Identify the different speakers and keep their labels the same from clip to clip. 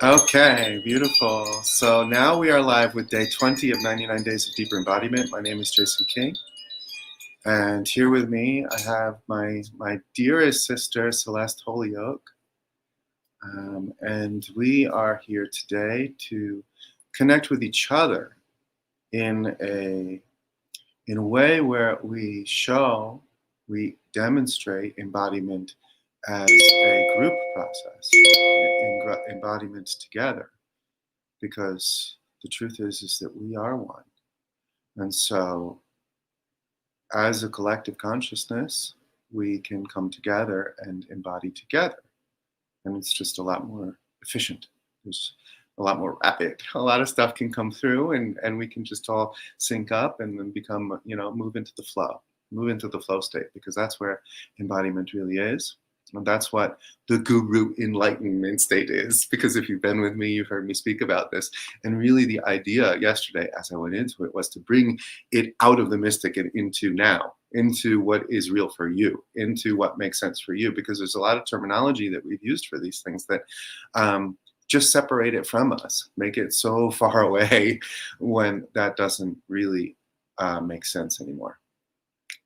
Speaker 1: Okay, beautiful. So now we are live with day 20 of 99 Days of Deeper Embodiment. My name is Jason King. And here with me, I have my dearest sister, Celeste Holyoke. And we are here today to connect with each other in a way where we demonstrate embodiment as a group process, embodiment together. Because the truth is that we are one. And so as a collective consciousness, we can come together and embody together. And it's just a lot more efficient. There's a lot more rapid. A lot of stuff can come through and we can just all sync up and then become, move into the flow state, because that's where embodiment really is. And that's what the guru enlightenment state is. Because if you've been with me, you've heard me speak about this. And really the idea yesterday, as I went into it, was to bring it out of the mystic and into now, into what is real for you, into what makes sense for you. Because there's a lot of terminology that we've used for these things that just separate it from us, make it so far away when that doesn't really make sense anymore.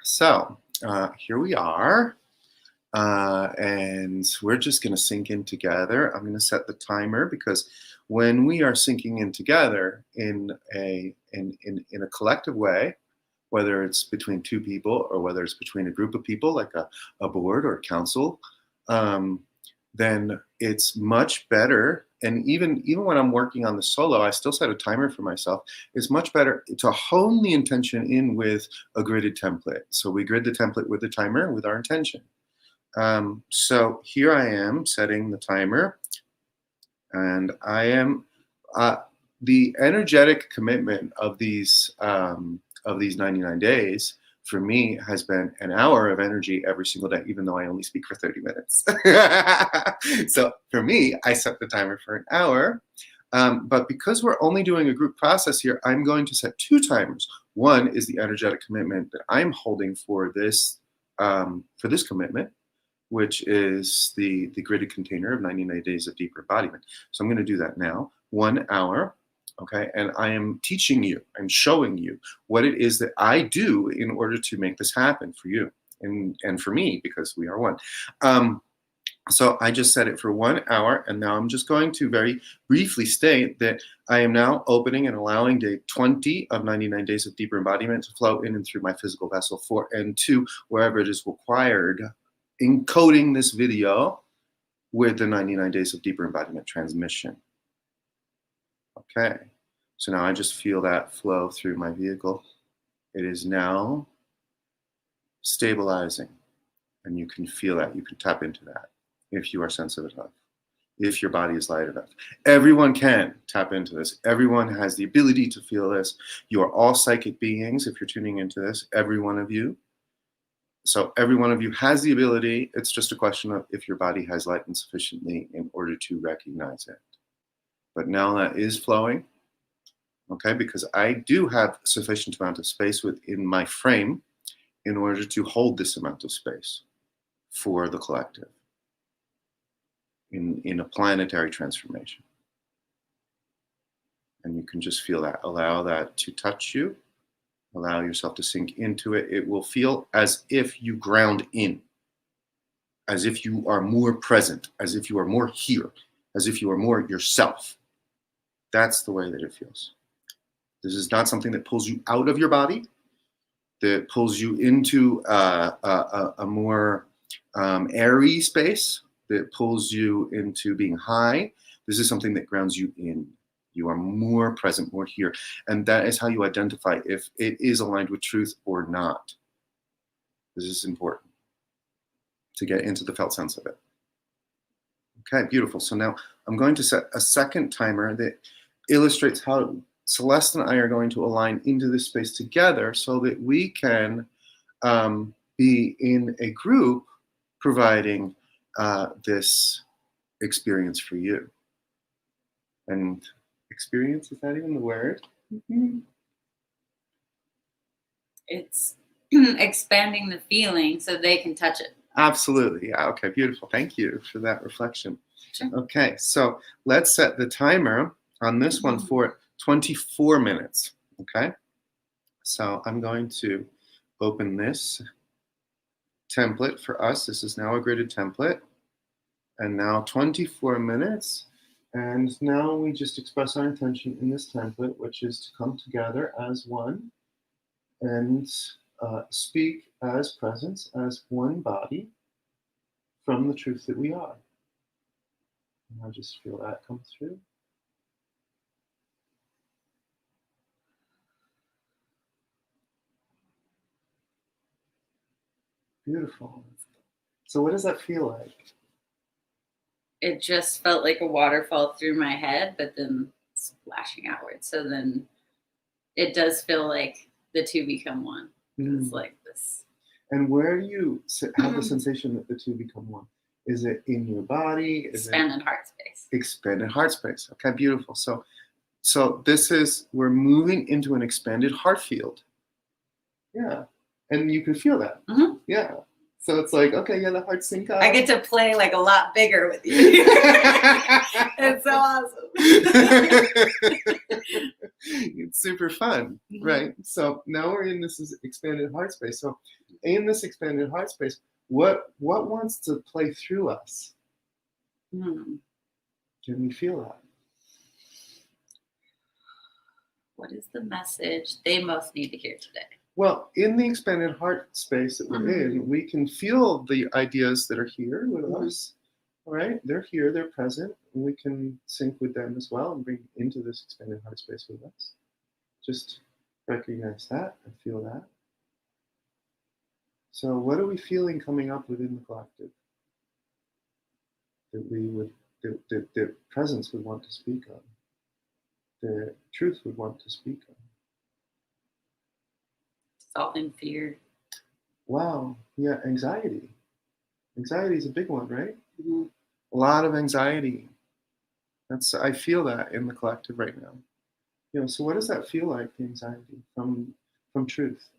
Speaker 1: So here we are. And we're just going to sync in together. I'm going to set the timer, because when we are syncing in together in a collective way, whether it's between two people or whether it's between a group of people, like a board or a council, then it's much better. And even when I'm working on the solo, I still set a timer for myself. It's much better to hone the intention in with a gridded template. So we grid the template with the timer with our intention. So here I am setting the timer, and I am the energetic commitment of these 99 days for me has been an hour of energy every single day, even though I only speak for 30 minutes. So for me, I set the timer for an hour. But because we're only doing a group process here, I'm going to set two timers. One is the energetic commitment that I'm holding for this commitment, which is the gridded container of 99 Days of Deeper Embodiment. So I'm going to do that now, 1 hour, okay? And I am teaching you, I'm showing you what it is that I do in order to make this happen for you and for me, because we are one. So I just set it for 1 hour, and now I'm just going to very briefly state that I am now opening and allowing day 20 of 99 Days of Deeper Embodiment to flow in and through my physical vessel 4 and 2, wherever it is required, encoding this video with the 99 Days of Deeper Embodiment transmission. Okay, so now I just feel that flow through my vehicle. It is now stabilizing, and you can feel that. You can tap into that if you are sensitive enough, if your body is light enough. Everyone can tap into this. Everyone has the ability to feel this. You are all psychic beings if you're tuning into this, every one of you. So every one of you has the ability. It's just a question of if your body has lightened sufficiently in order to recognize it. But now that is flowing, okay, because I do have sufficient amount of space within my frame in order to hold this amount of space for the collective in a planetary transformation. And you can just feel that. Allow that to touch you. Allow yourself to sink into it. It will feel as if you ground in, as if you are more present, as if you are more here, as if you are more yourself. That's the way that it feels. This is not something that pulls you out of your body, that pulls you into a more airy space, that pulls you into being high. This is something that grounds you in. You are more present, more here. And that is how you identify if it is aligned with truth or not. This is important to get into the felt sense of it. Okay, beautiful. So now I'm going to set a second timer that illustrates how Celeste and I are going to align into this space together so that we can be in a group providing this experience for you. And experience, is that even the word? Mm-hmm.
Speaker 2: It's expanding the feeling so they can touch it.
Speaker 1: Absolutely. Yeah. Okay. Beautiful. Thank you for that reflection.
Speaker 2: Sure.
Speaker 1: Okay, so let's set the timer on this one for 24 minutes. Okay, so I'm going to open this template for us. This is now a gridded template. And now 24 minutes. And now we just express our intention in this template, which is to come together as one and speak as presence, as one body from the truth that we are. And I just feel that come through. Beautiful. So what does that feel like?
Speaker 2: It just felt like a waterfall through my head, but then splashing outward. So then it does feel like the two become one. It's like this.
Speaker 1: And where do you have the sensation that the two become one? Is it in your body?
Speaker 2: Expanded heart space.
Speaker 1: Expanded heart space. Okay, beautiful. So this is, we're moving into an expanded heart field. Yeah. And you can feel that.
Speaker 2: Mm-hmm.
Speaker 1: Yeah. So it's like, okay, yeah, the heart sync up.
Speaker 2: I get to play like a lot bigger with you. It's so awesome.
Speaker 1: It's super fun, right? So now we're in this expanded heart space. So in this expanded heart space, what wants to play through us? Can we feel that?
Speaker 2: What is the message they most need to hear today?
Speaker 1: Well, in the expanded heart space that we're in, we can feel the ideas that are here with us. All right, they're here, they're present. And we can sync with them as well and bring into this expanded heart space with us. Just recognize that and feel that. So, what are we feeling coming up within the collective that we would, that presence would want to speak on, the truth would want to speak on?
Speaker 2: Dissolving fear.
Speaker 1: Wow, yeah, anxiety. Anxiety is a big one, right?
Speaker 2: Mm-hmm.
Speaker 1: A lot of anxiety. I feel that in the collective right now. So what does that feel like, the anxiety from truth?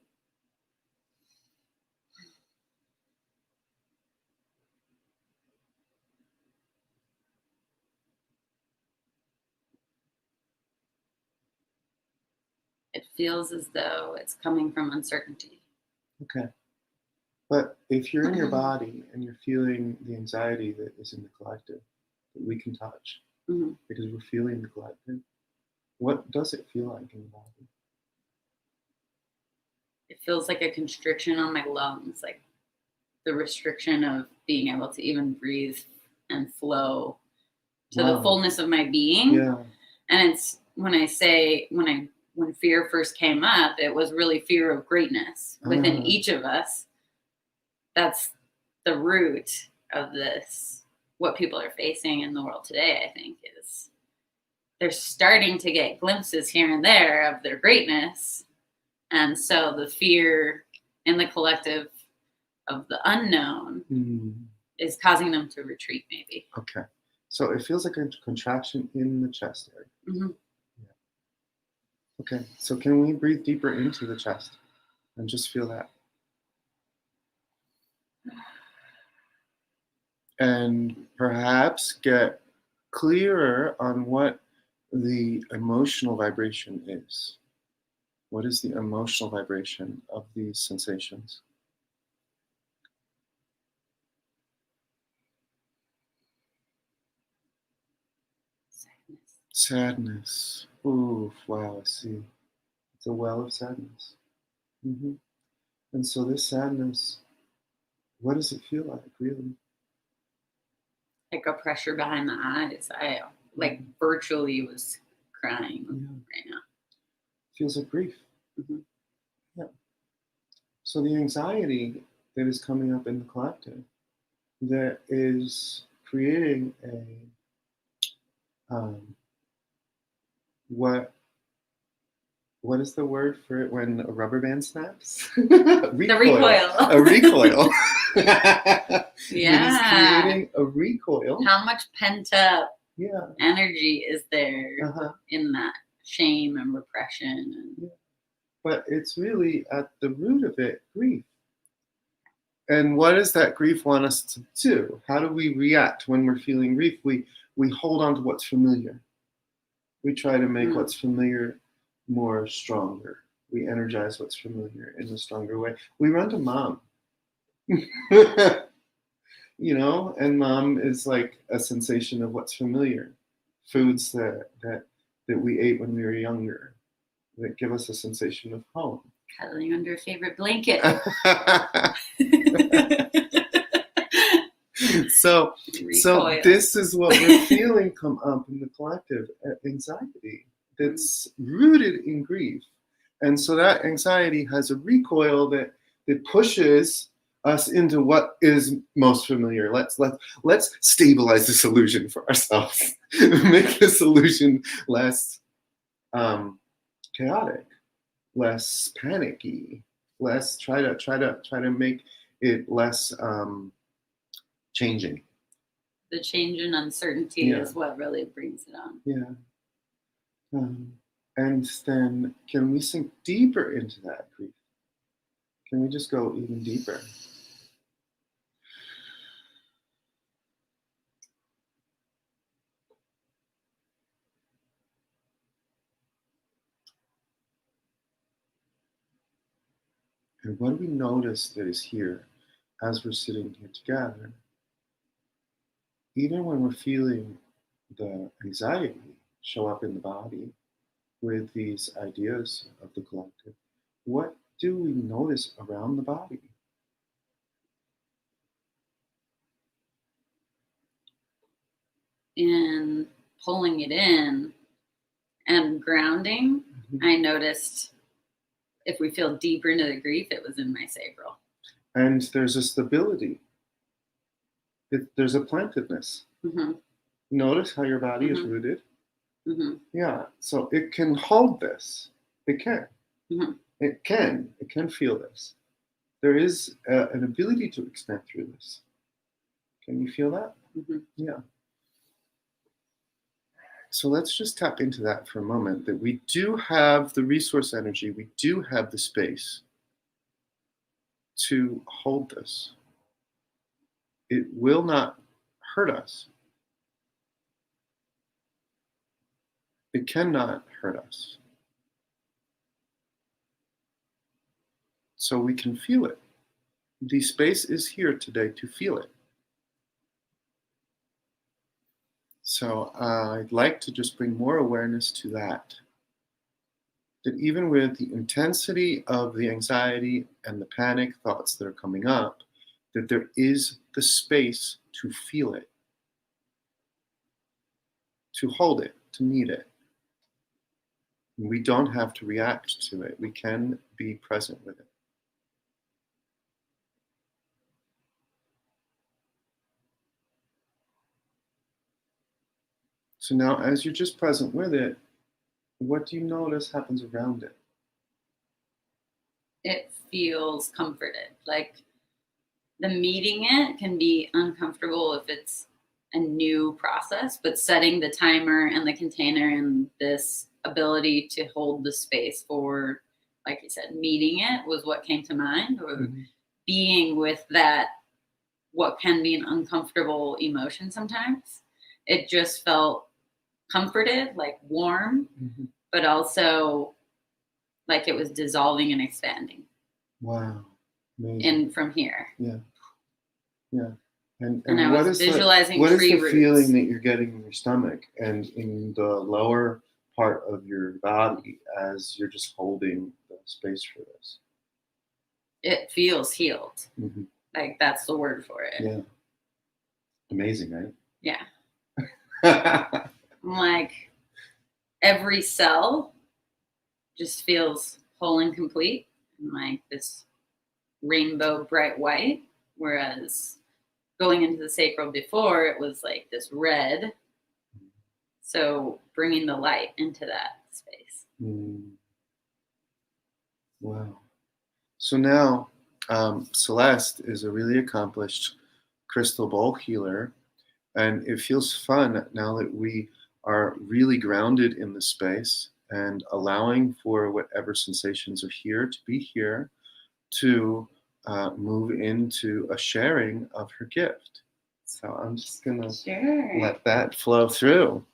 Speaker 2: It feels as though it's coming from uncertainty.
Speaker 1: Okay. But if you're in your body and you're feeling the anxiety that is in the collective, that we can touch, because we're feeling the collective, what does it feel like in the body?
Speaker 2: It feels like a constriction on my lungs, like the restriction of being able to even breathe and flow to the fullness of my being.
Speaker 1: Yeah.
Speaker 2: And it's when fear first came up, it was really fear of greatness within each of us. That's the root of this. What people are facing in the world today, I think, is they're starting to get glimpses here and there of their greatness. And so the fear in the collective of the unknown is causing them to retreat, maybe.
Speaker 1: Okay. So it feels like a contraction in the chest area. Yeah. Okay. So can we breathe deeper into the chest and just feel that? And perhaps get clearer on what the emotional vibration is. What is the emotional vibration of these sensations? Sadness. Ooh, wow, I see. It's a well of sadness. And so this sadness, what does it feel like, really?
Speaker 2: Like a pressure behind the eyes. I virtually was crying right now.
Speaker 1: Feels like grief. Yeah. So the anxiety that is coming up in the collective, that is creating what is the word for it when a rubber band snaps?
Speaker 2: The recoil.
Speaker 1: A recoil.
Speaker 2: Yeah.
Speaker 1: It is creating a recoil.
Speaker 2: How much pent up energy is there in that shame and repression?
Speaker 1: But it's really at the root of it, grief. And what does that grief want us to do? How do we react when we're feeling grief? We hold on to what's familiar. We try to make what's familiar more stronger. We energize what's familiar in a stronger way. We run to mom. And mom is like a sensation of what's familiar. Foods that we ate when we were younger that give us a sensation of home.
Speaker 2: Cuddling under a favorite blanket.
Speaker 1: So this is what we're feeling come up in the collective, anxiety that's rooted in grief. And so that anxiety has a recoil that pushes us into what is most familiar. Let's stabilize this illusion for ourselves. Make this illusion less chaotic, less panicky, less try to make it less changing.
Speaker 2: The change and uncertainty is what really brings it on.
Speaker 1: Yeah. And then can we sink deeper into that grief? Can we just go even deeper? And what do we notice that is here as we're sitting here together? Even when we're feeling the anxiety show up in the body with these ideas of the collective, what do we notice around the body?
Speaker 2: In pulling it in and grounding, I noticed if we feel deeper into the grief, it was in my sacral.
Speaker 1: And there's a stability. There's a plantedness. Notice how your body is rooted. Yeah, so it can hold this. It can. It can feel this. There is an ability to expand through this. Can you feel that? Yeah. So let's just tap into that for a moment, that we do have the resource energy, we do have the space to hold this. It will not hurt us. It cannot hurt us. So we can feel it. The space is here today to feel it. So I'd like to just bring more awareness to that. That even with the intensity of the anxiety and the panic thoughts that are coming up, that there is the space to feel it, to hold it, to meet it. We don't have to react to it. We can be present with it. So now, as you're just present with it, what do you notice happens around it?
Speaker 2: It feels comforted. Like the meeting it can be uncomfortable if it's a new process, but setting the timer and the container and this ability to hold the space for, like you said, meeting it was what came to mind, or being with that, what can be an uncomfortable emotion sometimes. It just felt comforted, like warm, but also like it was dissolving and expanding.
Speaker 1: Wow. Amazing.
Speaker 2: And from here.
Speaker 1: Yeah. Yeah. And
Speaker 2: I
Speaker 1: what
Speaker 2: was
Speaker 1: is
Speaker 2: visualizing
Speaker 1: what is
Speaker 2: tree
Speaker 1: the
Speaker 2: roots.
Speaker 1: feeling that you're getting in your stomach and in the lower part of your body as you're just holding the space for this?
Speaker 2: It feels healed. Like that's the word for it.
Speaker 1: Yeah. Amazing, right?
Speaker 2: Yeah. I'm like, every cell just feels whole and complete, and like this rainbow bright white, whereas going into the sacral before, it was like this red. So bringing the light into that space.
Speaker 1: Wow. So now Celeste is a really accomplished crystal bowl healer, and it feels fun now that we are really grounded in the space and allowing for whatever sensations are here to be here, to move into a sharing of her gift. So I'm just going to
Speaker 2: Sure.
Speaker 1: let that flow through.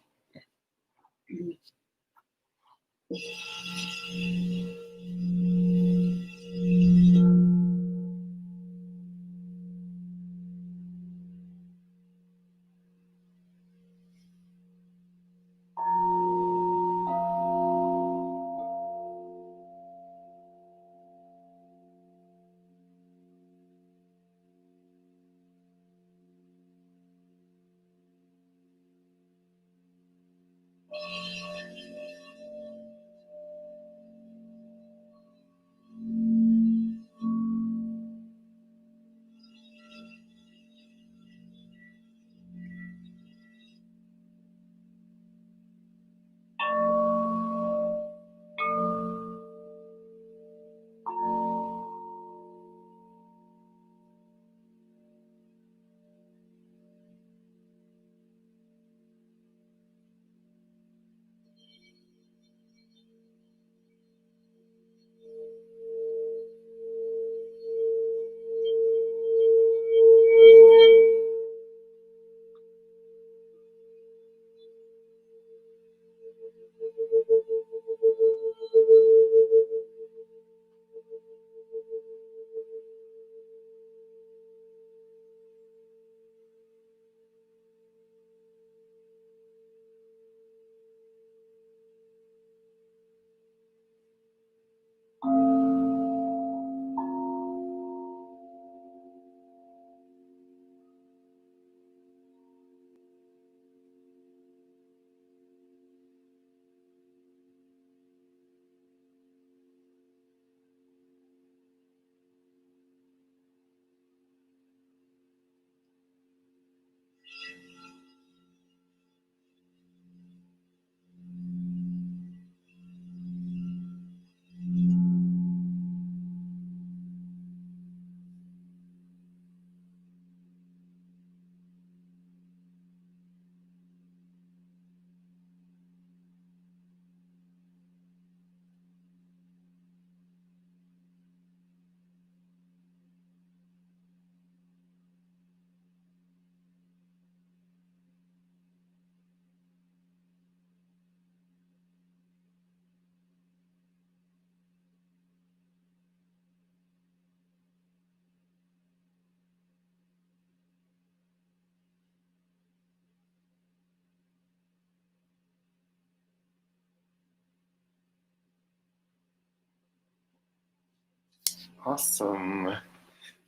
Speaker 1: Awesome.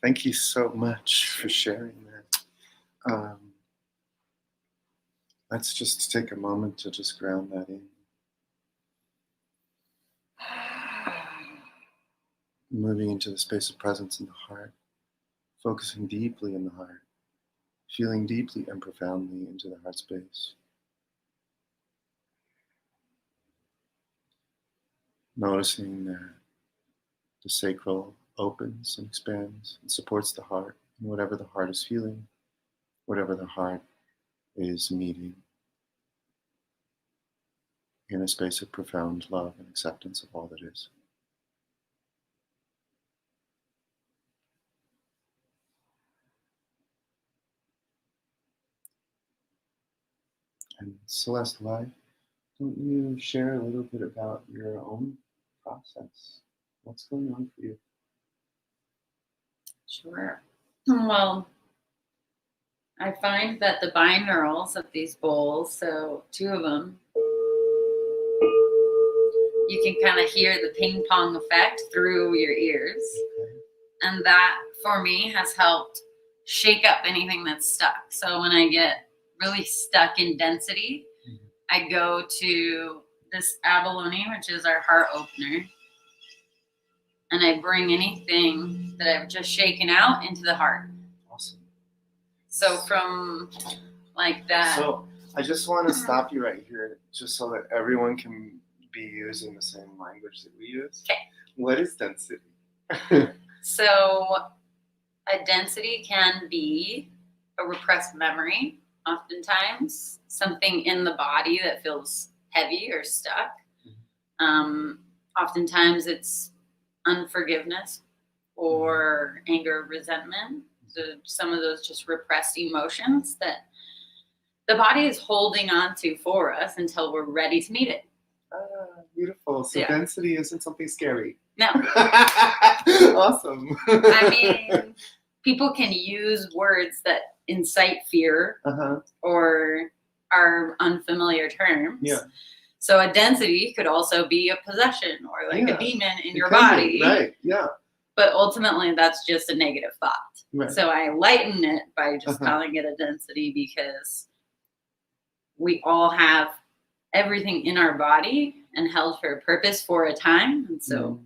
Speaker 1: Thank you so much for sharing that. Let's just take a moment to just ground that in. Moving into the space of presence in the heart, focusing deeply in the heart, feeling deeply and profoundly into the heart space. Noticing that the sacral opens and expands and supports the heart in whatever the heart is feeling, whatever the heart is meeting, in a space of profound love and acceptance of all that is. And Celeste, why don't you share a little bit about your own process? What's going on for you?
Speaker 2: Sure. Well, I find that the binaurals of these bowls, so 2 of them, you can kind of hear the ping pong effect through your ears. And that, for me, has helped shake up anything that's stuck. So when I get really stuck in density, I go to this abalone, which is our heart opener, and I bring anything that I've just shaken out into the heart.
Speaker 1: Awesome.
Speaker 2: So from like that.
Speaker 1: So I just want to stop you right here, just so that everyone can be using the same language that we use.
Speaker 2: Okay.
Speaker 1: What is density?
Speaker 2: So a density can be a repressed memory, oftentimes, something in the body that feels heavy or stuck. Oftentimes it's unforgiveness or anger, resentment. So some of those just repressed emotions that the body is holding on to for us until we're ready to meet it.
Speaker 1: Beautiful. So
Speaker 2: Yeah.
Speaker 1: density isn't something scary.
Speaker 2: No.
Speaker 1: Awesome.
Speaker 2: I mean, people can use words that incite fear or are unfamiliar terms.
Speaker 1: Yeah.
Speaker 2: So a density could also be a possession or like a demon in your
Speaker 1: could be,
Speaker 2: body.
Speaker 1: right. Yeah.
Speaker 2: But ultimately, that's just a negative thought.
Speaker 1: Right.
Speaker 2: So I lighten it by just calling it a density, because we all have everything in our body and held for a purpose for a time. And so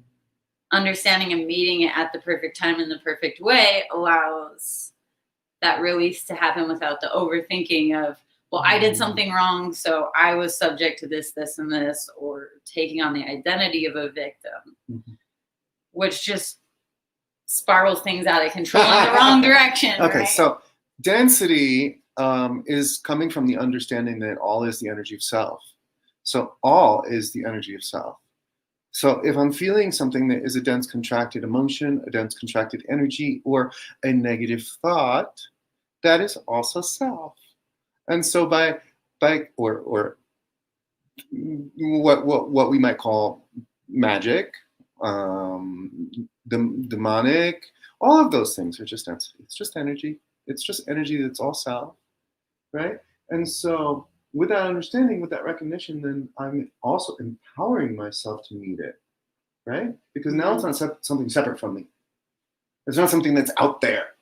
Speaker 2: understanding and meeting it at the perfect time in the perfect way allows that release to happen without the overthinking of, well, I did something wrong, so I was subject to this, this, and this, or taking on the identity of a victim, which just spirals things out of control in the wrong direction.
Speaker 1: Okay,
Speaker 2: right?
Speaker 1: so density is coming from the understanding that all is the energy of self. So all is the energy of self. So if I'm feeling something that is a dense contracted emotion, a dense contracted energy, or a negative thought, that is also self. And so by or what we might call magic, demonic, all of those things are just density. It's just energy. It's just energy that's all self, right? And so with that understanding, with that recognition, then I'm also empowering myself to meet it, right? Because now it's not something separate from me. It's not something that's out there.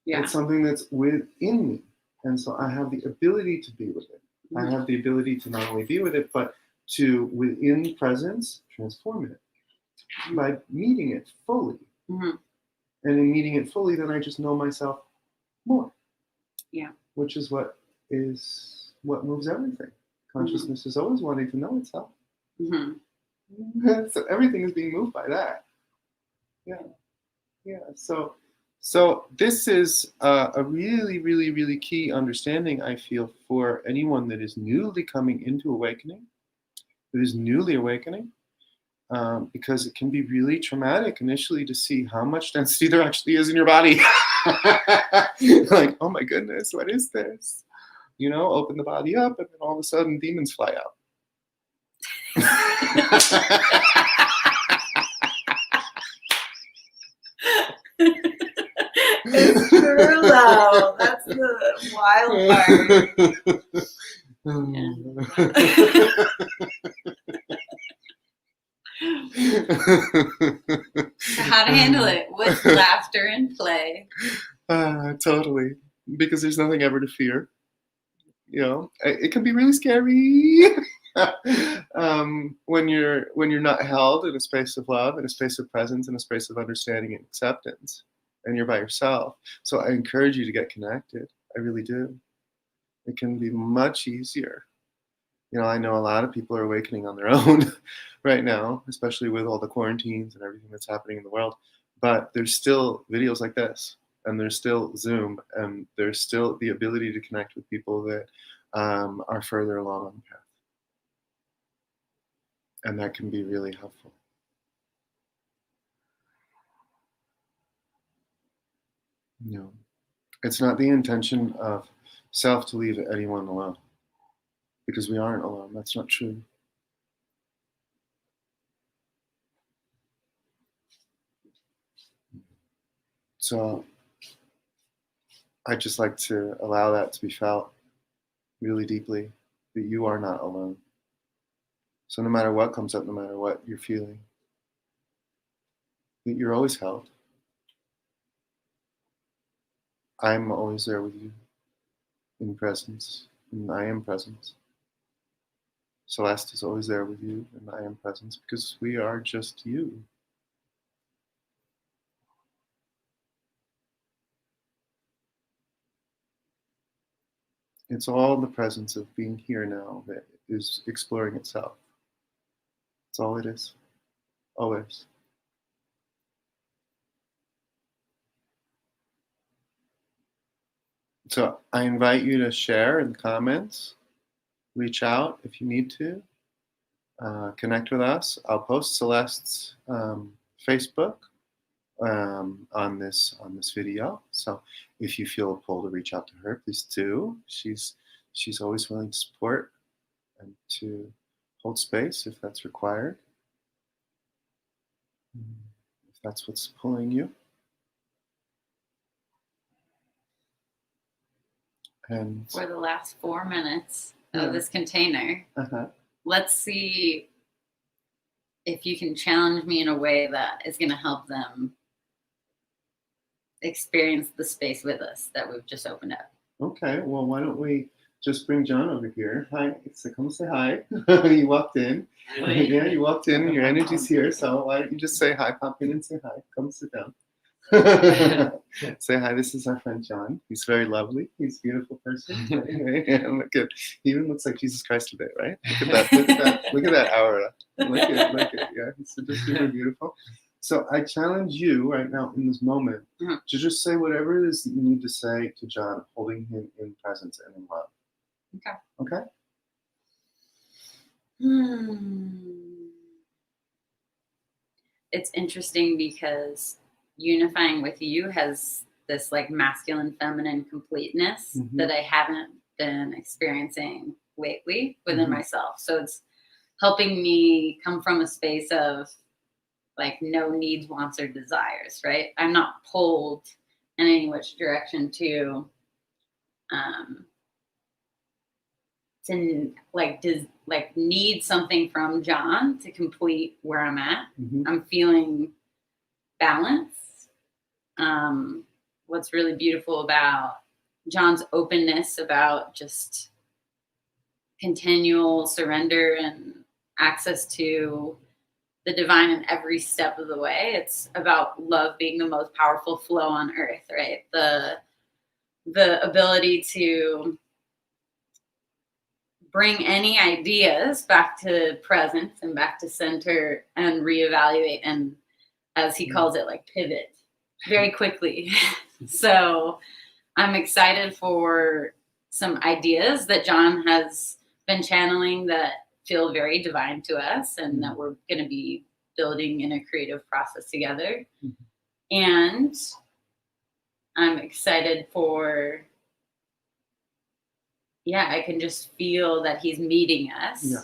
Speaker 1: Yeah. It's something that's within me. And so I have the ability to be with it. I have the ability to not only be with it, but to, within presence, transform it by meeting it fully. And in meeting it fully, then I just know myself more. Yeah. Which is what moves everything. Consciousness is always wanting to know itself. So everything is being moved by that. Yeah. Yeah. So this is a really, really, really key understanding, I feel, for anyone that is newly coming into awakening, that is newly awakening, because it can be really traumatic initially to see how much density there actually is in your body. Like, oh my goodness, what is this? You know, open the body up, and then all of a sudden demons fly out.
Speaker 2: It's true, though. That's the wild part. So how to handle it with laughter and play.
Speaker 1: Totally. Because there's nothing ever to fear. You know, it can be really scary when you're not held in a space of love, in a space of presence, in a space of understanding and acceptance, and you're by yourself. So I encourage you to get connected. I really do. It can be much easier. You know, I know a lot of people are awakening on their own right now, especially with all the quarantines and everything that's happening in the world. But there's still videos like this, and there's still Zoom, and there's still the ability to connect with people that are further along on the path. And that can be really helpful. You know, it's not the intention of self to leave anyone alone, because we aren't alone. That's not true. So I'd just like to allow that to be felt really deeply, that you are not alone. So no matter what comes up, no matter what you're feeling, that you're always held. I'm always there with you in presence, and I am presence. Celeste is always there with you, and I am presence, because we are just you. It's all the presence of being here now that is exploring itself. That's all it is. Always. So I invite you to share in the comments, reach out if you need to, connect with us. I'll post Celeste's Facebook on this video. So if you feel a pull to reach out to her, please do. She's always willing to support and to hold space if that's required. If that's what's pulling you. And
Speaker 2: for the last 4 minutes of this container, let's see if you can challenge me in a way that is going to help them experience the space with us that we've just opened up.
Speaker 1: Okay, well, why don't we just bring John over here? Hi, so come say hi. You walked in.
Speaker 2: Really?
Speaker 1: Yeah, you walked in. Your energy's here, so why don't you just say hi? Pop in and say hi. Come sit down. Say hi. This is our friend John. He's very lovely. He's a beautiful person. Yeah, look at, he even looks like Jesus Christ today, right? Look at that. Look at that. Look at that aura. Look at. Yeah, he's just super beautiful. So I challenge you right now in this moment to just say whatever it is that you need to say to John, holding him in presence and in love. Okay.
Speaker 2: It's interesting because unifying with you has this like masculine feminine completeness that I haven't been experiencing lately within myself. So it's helping me come from a space of like no needs, wants, or desires, right? I'm not pulled in any which direction to need something from John to complete where I'm at. I'm feeling balance. What's really beautiful about John's openness about just continual surrender and access to the divine in every step of the way. It's about love being the most powerful flow on earth, right? The ability to bring any ideas back to presence and back to center and reevaluate and, as he calls it, like pivot very quickly. So I'm excited for some ideas that John has been channeling that feel very divine to us and that we're going to be building in a creative process together. And I'm excited for, I can just feel that he's meeting us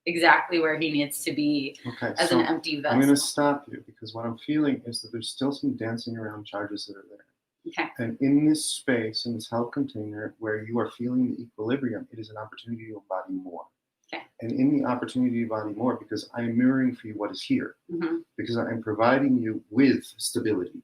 Speaker 2: exactly where he needs to be as an empty vessel.
Speaker 1: I'm going to stop you because what I'm feeling is that there's still some dancing around charges that are there.
Speaker 2: Okay.
Speaker 1: And in this space, in this held container where you are feeling the equilibrium, it is an opportunity to embody more.
Speaker 2: Okay.
Speaker 1: And in the opportunity to embody more, because I am mirroring for you what is here, because I am providing you with stability.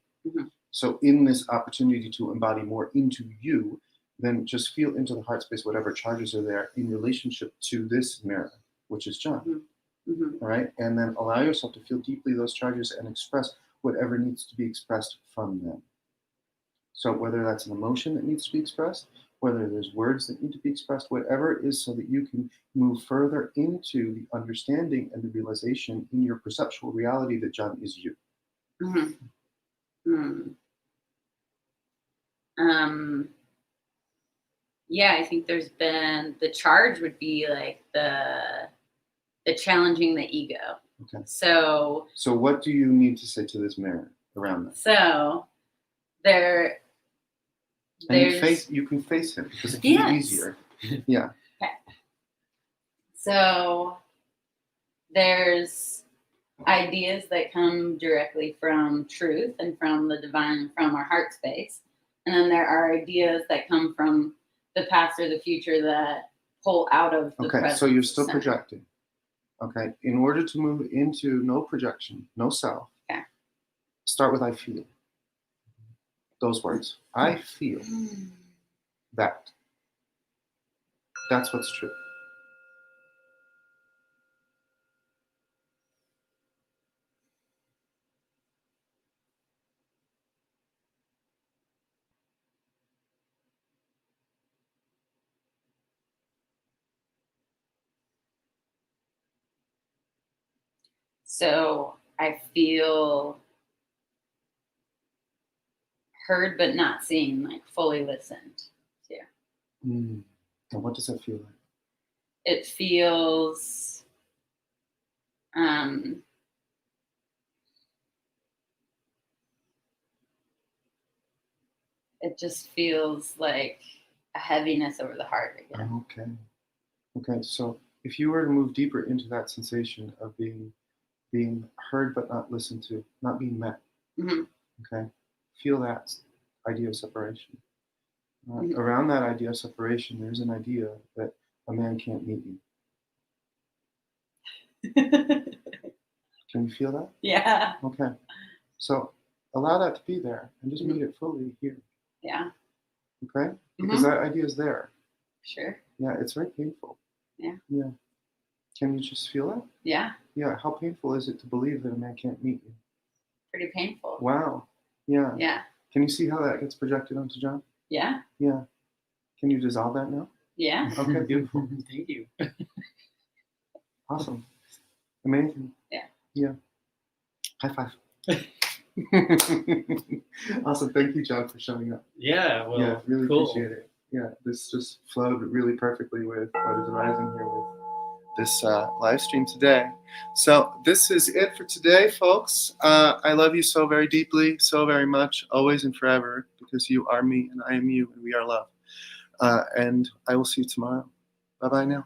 Speaker 1: So in this opportunity to embody more into you, then just feel into the heart space, whatever charges are there in relationship to this mirror, which is John. All right. And then allow yourself to feel deeply those charges and express whatever needs to be expressed from them. So whether that's an emotion that needs to be expressed, whether there's words that need to be expressed, whatever it is, so that you can move further into the understanding and the realization in your perceptual reality that John is you.
Speaker 2: I think there's been, the charge would be like the challenging the ego.
Speaker 1: Okay.
Speaker 2: So
Speaker 1: what do you need to say to this mirror around that?
Speaker 2: So
Speaker 1: you can face him because it's easier. Yeah.
Speaker 2: Okay. So there's ideas that come directly from truth and from the divine, from our heart space. And then there are ideas that come from the past or the future that pull out of the present.
Speaker 1: So you're still projecting. Okay. In order to move into no projection, no self, start with I feel. Those words. I feel that. That's what's true.
Speaker 2: So I feel heard but not seen, like fully listened to.
Speaker 1: And what does that feel like?
Speaker 2: It feels it just feels like a heaviness over the heart again.
Speaker 1: Okay. Okay. So if you were to move deeper into that sensation of being heard but not listened to, not being met,
Speaker 2: Hmm.
Speaker 1: okay, feel that idea of separation.
Speaker 2: Hmm.
Speaker 1: Around that idea of separation, there's an idea that a man can't meet you. Can you feel that?
Speaker 2: Yeah.
Speaker 1: Okay. So allow that to be there and just
Speaker 2: Mhm.
Speaker 1: meet it fully here.
Speaker 2: Yeah.
Speaker 1: Okay? Because
Speaker 2: Hmm.
Speaker 1: that idea is there.
Speaker 2: Sure.
Speaker 1: Yeah, it's very painful.
Speaker 2: Yeah.
Speaker 1: Yeah. Can you just feel that?
Speaker 2: Yeah.
Speaker 1: Yeah. How painful is it to believe that a man can't meet you?
Speaker 2: Pretty painful.
Speaker 1: Wow. Yeah.
Speaker 2: Yeah.
Speaker 1: Can you see how that gets projected onto John?
Speaker 2: Yeah.
Speaker 1: Yeah. Can you dissolve that now?
Speaker 2: Yeah.
Speaker 1: Okay, beautiful.
Speaker 3: Thank you.
Speaker 1: Awesome. Amazing.
Speaker 2: Yeah.
Speaker 1: Yeah. High five. Awesome. Thank you, John, for showing up.
Speaker 3: Yeah, well,
Speaker 1: Yeah, really
Speaker 3: cool.
Speaker 1: appreciate it. Yeah, this just flowed really perfectly with what is arising here with this live stream today. So this is it for today, folks. I love you so very deeply, so very much, always and forever, because you are me and I am you and we are love. And I will see you tomorrow. Bye-bye now.